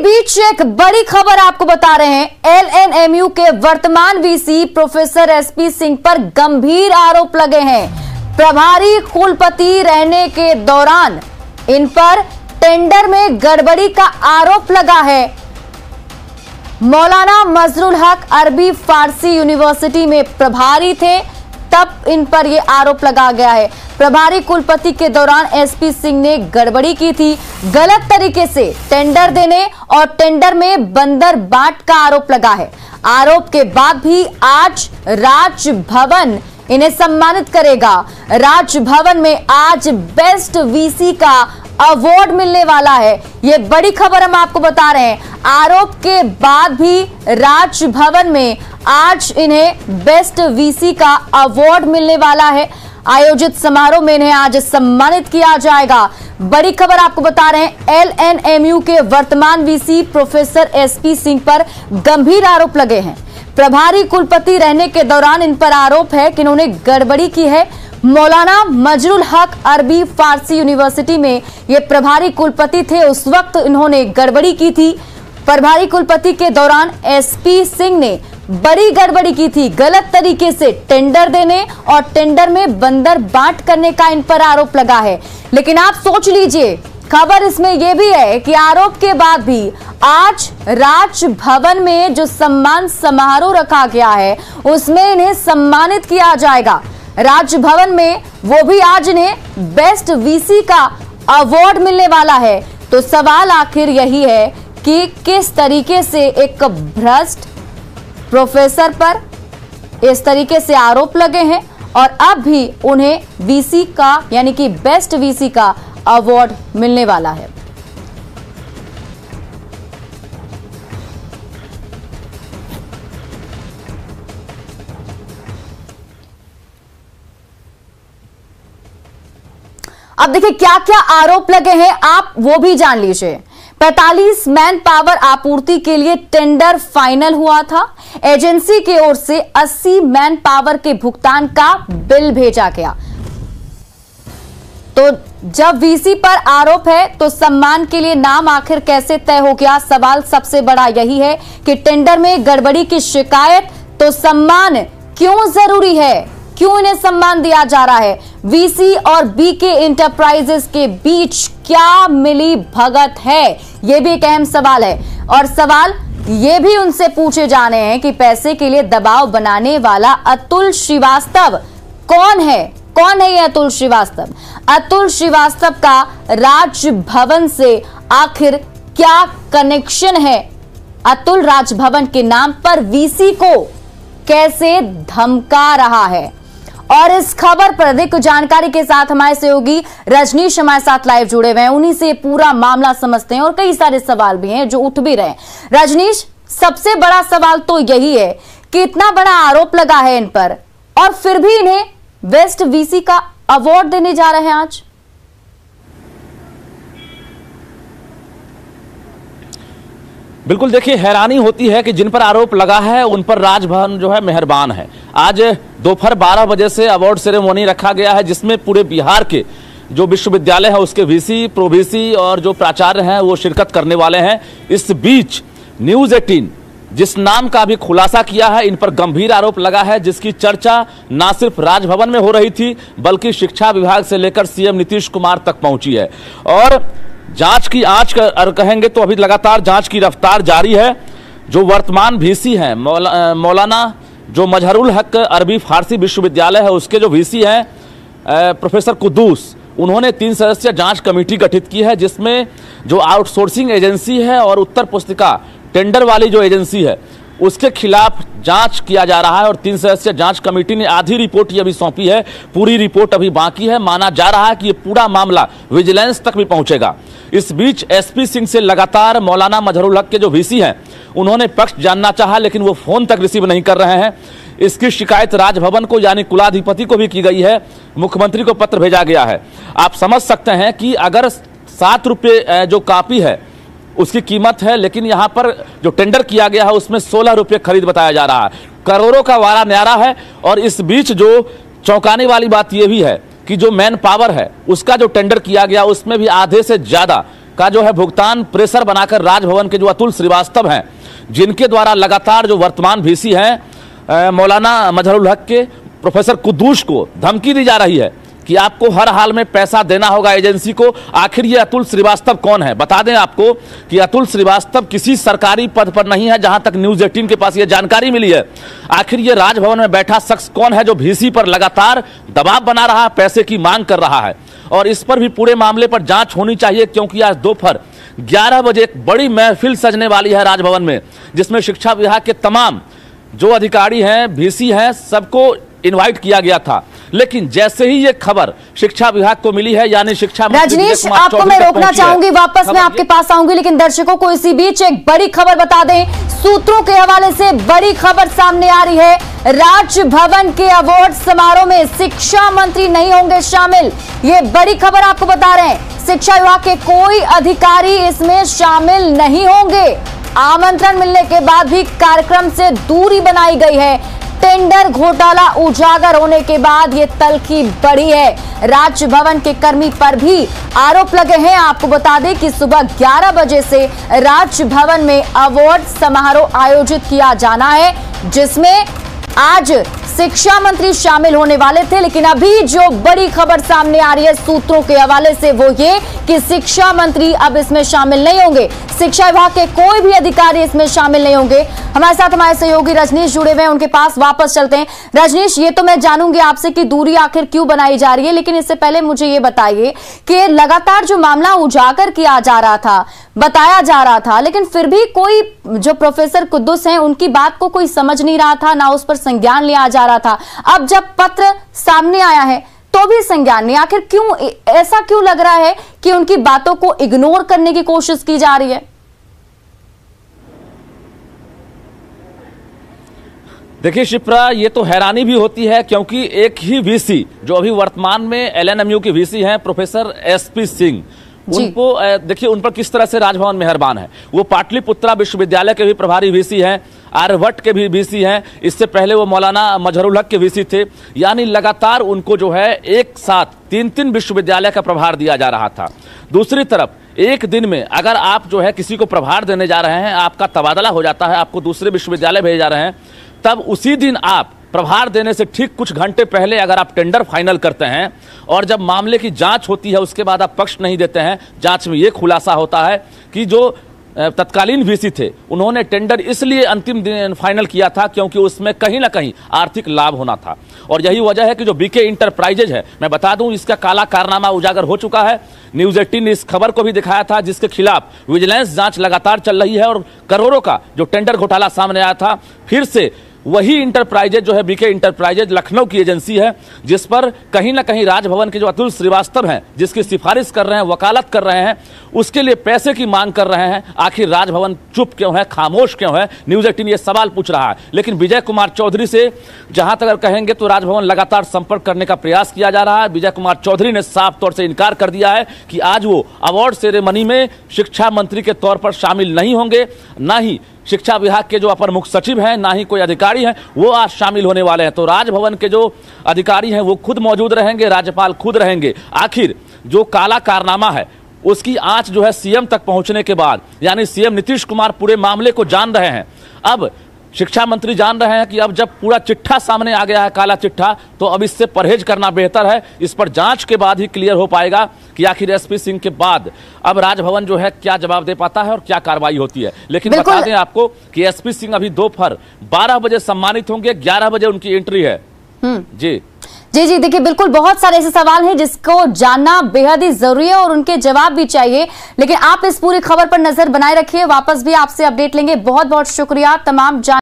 बीच एक बड़ी खबर आपको बता रहे हैं। एलएनएमयू के वर्तमान वीसी प्रोफेसर एसपी सिंह पर गंभीर आरोप लगे हैं। प्रभारी कुलपति रहने के दौरान इन पर टेंडर में गड़बड़ी का आरोप लगा है। मौलाना मजरुल हक अरबी फारसी यूनिवर्सिटी में प्रभारी थे, तब इन पर यह आरोप लगा गया है। प्रभारी कुलपति के दौरान एसपी सिंह ने गड़बड़ी की थी, गलत तरीके से टेंडर देने और टेंडर में बंदर बाट का आरोप लगा है। आरोप के बाद भी आज राजभवन इन्हें सम्मानित करेगा। राजभवन में आज बेस्ट वीसी का अवार्ड मिलने वाला है। ये बड़ी खबर हम आपको बता रहे हैं। आरोप के बाद भी राजभवन में आज इन्हें बेस्ट वीसी का अवार्ड मिलने वाला है। आयोजित समारोह में इन्हें आज सम्मानित किया जाएगा। बड़ी खबर आपको बता रहे हैं। एलएनएमयू के वर्तमान वीसी प्रोफेसर एसपी सिंह पर गंभीर आरोप लगे हैं। प्रभारी कुलपति रहने के दौरान इन पर आरोप है कि इन्होंने गड़बड़ी की है। मौलाना मजरुल हक अरबी फारसी यूनिवर्सिटी में ये प्रभारी कुलपति थे, उस वक्त इन्होंने गड़बड़ी की थी। प्रभारी कुलपति के दौरान एसपी सिंह ने बड़ी गड़बड़ी की थी, गलत तरीके से टेंडर देने और टेंडर में बंदर बाट करने का इन पर आरोप लगा है। लेकिन आप सोच लीजिए, खबर इसमें यह भी है कि आरोप के बाद भी आज राजभवन में जो सम्मान समारोह रखा गया है उसमें इन्हें सम्मानित किया जाएगा। राजभवन में वो भी आज इन्हें बेस्ट वीसी का अवार्ड मिलने वाला है। तो सवाल आखिर यही है कि किस तरीके से एक भ्रष्ट प्रोफेसर पर इस तरीके से आरोप लगे हैं और अब भी उन्हें वीसी का यानी कि बेस्ट वीसी का अवार्ड मिलने वाला है। अब देखिए क्या क्या आरोप लगे हैं, आप वो भी जान लीजिए। 45 मैन पावर आपूर्ति के लिए टेंडर फाइनल हुआ था। एजेंसी की ओर से 80 मैन पावर के भुगतान का बिल भेजा गया। तो जब वीसी पर आरोप है तो सम्मान के लिए नाम आखिर कैसे तय हो गया? सवाल सबसे बड़ा यही है कि टेंडर में गड़बड़ी की शिकायत तो सम्मान क्यों जरूरी है, क्यों इन्हें सम्मान दिया जा रहा है? वीसी और बीके इंटरप्राइजेस के बीच क्या मिली भगत है, यह भी एक अहम सवाल है। और सवाल ये भी उनसे पूछे जाने हैं कि पैसे के लिए दबाव बनाने वाला अतुल श्रीवास्तव कौन है? कौन है ये अतुल श्रीवास्तव? अतुल श्रीवास्तव का राजभवन से आखिर क्या कनेक्शन है? अतुल राजभवन के नाम पर वीसी को कैसे धमका रहा है? और इस खबर पर अधिक जानकारी के साथ हमारे सहयोगी रजनीश हमारे साथ लाइव जुड़े हुए हैं। उन्हीं से पूरा मामला समझते हैं और कई सारे सवाल भी हैं जो उठ भी रहे हैं। रजनीश, सबसे बड़ा सवाल तो यही है कि इतना बड़ा आरोप लगा है इन पर और फिर भी इन्हें बेस्ट वीसी का अवार्ड देने जा रहे हैं आज। बिल्कुल, देखिए हैरानी होती है कि जिन पर आरोप लगा है उन पर राजभवन जो है मेहरबान है। आज दोपहर 12 बजे से अवार्ड सेरेमनी रखा गया है जिसमें पूरे बिहार के जो विश्वविद्यालय है उसके वीसी, प्रोवीसी और जो प्राचार्य हैं वो शिरकत करने वाले हैं। इस बीच न्यूज़ 18 जिस नाम का भी खुलासा किया है, इन पर गंभीर आरोप लगा है जिसकी चर्चा ना सिर्फ राजभवन में हो रही थी बल्कि शिक्षा विभाग से लेकर सीएम नीतीश कुमार तक पहुंची है। और जांच की आंच कहेंगे तो अभी लगातार जांच की रफ्तार जारी है। जो वर्तमान वीसी हैं मौलाना जो मजहरुल हक अरबी फारसी विश्वविद्यालय है उसके जो वीसी हैं प्रोफेसर कुद्दूस, उन्होंने 3 सदस्यीय जांच कमेटी गठित की है जिसमें जो आउटसोर्सिंग एजेंसी है और उत्तर पुस्तिका टेंडर वाली जो एजेंसी है उसके खिलाफ जांच किया जा रहा है। और 3 सदस्यीय जांच कमेटी ने आधी रिपोर्ट ही अभी सौंपी है, पूरी रिपोर्ट अभी बाकी है। माना जा रहा है कि ये पूरा मामला विजिलेंस तक भी पहुंचेगा। इस बीच एसपी सिंह से लगातार मौलाना मजहरुल हक के जो वीसी हैं उन्होंने पक्ष जानना चाहा लेकिन वो फोन तक रिसीव नहीं कर रहे हैं। इसकी शिकायत राजभवन को यानी कुलाधिपति को भी की गई है, मुख्यमंत्री को पत्र भेजा गया है। आप समझ सकते हैं कि अगर 7 रुपये जो कॉपी है उसकी कीमत है, लेकिन यहाँ पर जो टेंडर किया गया है उसमें 16 रुपये खरीद बताया जा रहा है। करोड़ों का वारा न्यारा है। और इस बीच जो चौंकाने वाली बात यह भी है कि जो मैन पावर है उसका जो टेंडर किया गया उसमें भी आधे से ज्यादा का जो है भुगतान प्रेशर बनाकर राजभवन के जो अतुल श्रीवास्तव हैं, जिनके द्वारा लगातार जो वर्तमान वीसी हैं मौलाना मजहरुल हक के प्रोफेसर कुद्दूस को धमकी दी जा रही है कि आपको हर हाल में पैसा देना होगा एजेंसी को। आखिर ये अतुल श्रीवास्तव कौन है? बता दें आपको कि अतुल श्रीवास्तव किसी सरकारी पद पर नहीं है, जहां तक न्यूज़ 18 के पास ये जानकारी मिली है। आखिर ये राजभवन में बैठा शख्स कौन है जो वीसी पर लगातार दबाव बना रहा है, पैसे की मांग कर रहा है? और इस पर भी पूरे मामले पर जांच होनी चाहिए, क्योंकि आज दोपहर 11 बजे एक बड़ी महफिल सजने वाली है राजभवन में, जिसमें शिक्षा विभाग के तमाम जो अधिकारी हैं, वीसी हैं, सबको इनवाइट किया गया था। लेकिन जैसे ही ये खबर शिक्षा विभाग को मिली है, यानी शिक्षा मंत्री रजनीश, आपको मैं रोकना चाहूंगी, वापस मैं आपके पास आऊंगी, लेकिन दर्शकों को इसी बीच एक बड़ी खबर बता दें। सूत्रों के हवाले से बड़ी खबर सामने आ रही है। राजभवन के अवार्ड समारोह में शिक्षा मंत्री नहीं होंगे शामिल, ये बड़ी खबर आपको बता रहे हैं। शिक्षा विभाग के कोई अधिकारी इसमें शामिल नहीं होंगे। आमंत्रण मिलने के बाद भी कार्यक्रम से दूरी बनाई गई है। टेंडर घोटाला उजागर होने के बाद ये तल्खी बढ़ी है। राजभवन के कर्मी पर भी आरोप लगे हैं। आपको बता दें कि सुबह 11 बजे से राजभवन में अवार्ड समारोह आयोजित किया जाना है, जिसमें आज शिक्षा मंत्री शामिल होने वाले थे। लेकिन अभी जो बड़ी खबर सामने आ रही है सूत्रों के हवाले से, वो ये कि शिक्षा मंत्री अब इसमें शामिल नहीं होंगे। शिक्षा विभाग के कोई भी अधिकारी इसमें शामिल नहीं होंगे। हमारे साथ हमारे सहयोगी रजनीश जुड़े हुए हैं, उनके पास वापस चलते हैं। रजनीश, ये तो मैं जानूंगी आपसे कि दूरी आखिर क्यों बनाई जा रही है, लेकिन इससे पहले मुझे ये बताइए कि लगातार जो मामला उजागर किया जा रहा था, बताया जा रहा था, लेकिन फिर भी कोई जो प्रोफेसर कुद्दूस हैं उनकी बात को कोई समझ नहीं रहा था, ना उस पर संज्ञान लिया जा रहा था। अब जब पत्र सामने आया है तो भी संज्ञान नहीं। आखिर क्यों, ऐसा क्यों लग रहा है कि उनकी बातों को इग्नोर करने की कोशिश की जा रही है? देखिए शिप्रा, ये तो हैरानी भी होती है, क्योंकि एक ही वीसी जो अभी वर्तमान में एलएनएमयू के वीसी हैं प्रोफेसर एसपी सिंह, उनको देखिए उन पर किस तरह से राजभवन मेहरबान है। वो पाटलिपुत्रा विश्वविद्यालय के भी प्रभारी वीसी हैं, आर्यभट्ट के भी वीसी हैं, इससे पहले वो मौलाना मजहरुल हक के वीसी थे। यानी लगातार उनको जो है एक साथ 3-3 विश्वविद्यालय का प्रभार दिया जा रहा था। दूसरी तरफ एक दिन में अगर आप जो है किसी को प्रभार देने जा रहे हैं, आपका तबादला हो जाता है, आपको दूसरे विश्वविद्यालय भेजे जा रहे हैं, तब उसी दिन आप प्रभार देने से ठीक कुछ घंटे पहले अगर आप टेंडर फाइनल करते हैं और जब मामले की जांच होती है उसके बाद आप पक्ष नहीं देते हैं, जांच में यह खुलासा होता है कि जो तत्कालीन वीसी थे उन्होंने टेंडर इसलिए अंतिम दिन फाइनल किया था क्योंकि उसमें कहीं ना कहीं आर्थिक लाभ होना था। और यही वजह है कि जो बीके इंटरप्राइजेज है, मैं बता दूं, इसका काला कारनामा उजागर हो चुका है। न्यूज़ 18 ने इस खबर को भी दिखाया था, जिसके खिलाफ विजिलेंस जांच लगातार चल रही है और करोड़ों का जो टेंडर घोटाला सामने आया था, फिर से वही इंटरप्राइजेज जो है बीके इंटरप्राइजेज लखनऊ की एजेंसी है, जिस पर कहीं ना कहीं राजभवन के जो अतुल श्रीवास्तव हैं, जिसकी सिफारिश कर रहे हैं, वकालत कर रहे हैं, उसके लिए पैसे की मांग कर रहे हैं। आखिर राजभवन चुप क्यों है, खामोश क्यों है? न्यूज़ 18 ये सवाल पूछ रहा है। लेकिन विजय कुमार चौधरी से जहां तक अगर कहेंगे तो राजभवन लगातार संपर्क करने का प्रयास किया जा रहा है। विजय कुमार चौधरी ने साफ तौर से इनकार कर दिया है कि आज वो अवार्ड सेरेमनी में शिक्षा मंत्री के तौर पर शामिल नहीं होंगे। ना ही शिक्षा विभाग के जो अपर मुख्य सचिव हैं, ना ही कोई अधिकारी हैं, वो आज शामिल होने वाले हैं। तो राजभवन के जो अधिकारी हैं वो खुद मौजूद रहेंगे, राज्यपाल खुद रहेंगे। आखिर जो काला कारनामा है उसकी आंच जो है सीएम तक पहुंचने के बाद, यानी सीएम नीतीश कुमार पूरे मामले को जान रहे हैं। अब शिक्षा मंत्री जान रहे हैं कि अब जब पूरा चिट्ठा सामने आ गया है, काला चिट्ठा, तो अब इससे परहेज करना बेहतर है। इस पर जांच के बाद ही क्लियर हो पाएगा कि आखिर एसपी सिंह के बाद अब राजभवन जो है क्या जवाब दे पाता है और क्या कार्रवाई होती है। लेकिन बता दें आपको कि एसपी सिंह अभी दोपहर 12 बजे सम्मानित होंगे, 11 बजे उनकी एंट्री है। जी जी, देखिए बिल्कुल बहुत सारे ऐसे सवाल हैं जिसको जानना बेहद ही जरूरी है और उनके जवाब भी चाहिए। लेकिन आप इस पूरी खबर पर नजर बनाए रखिए, वापस भी आपसे अपडेट लेंगे। बहुत बहुत शुक्रिया तमाम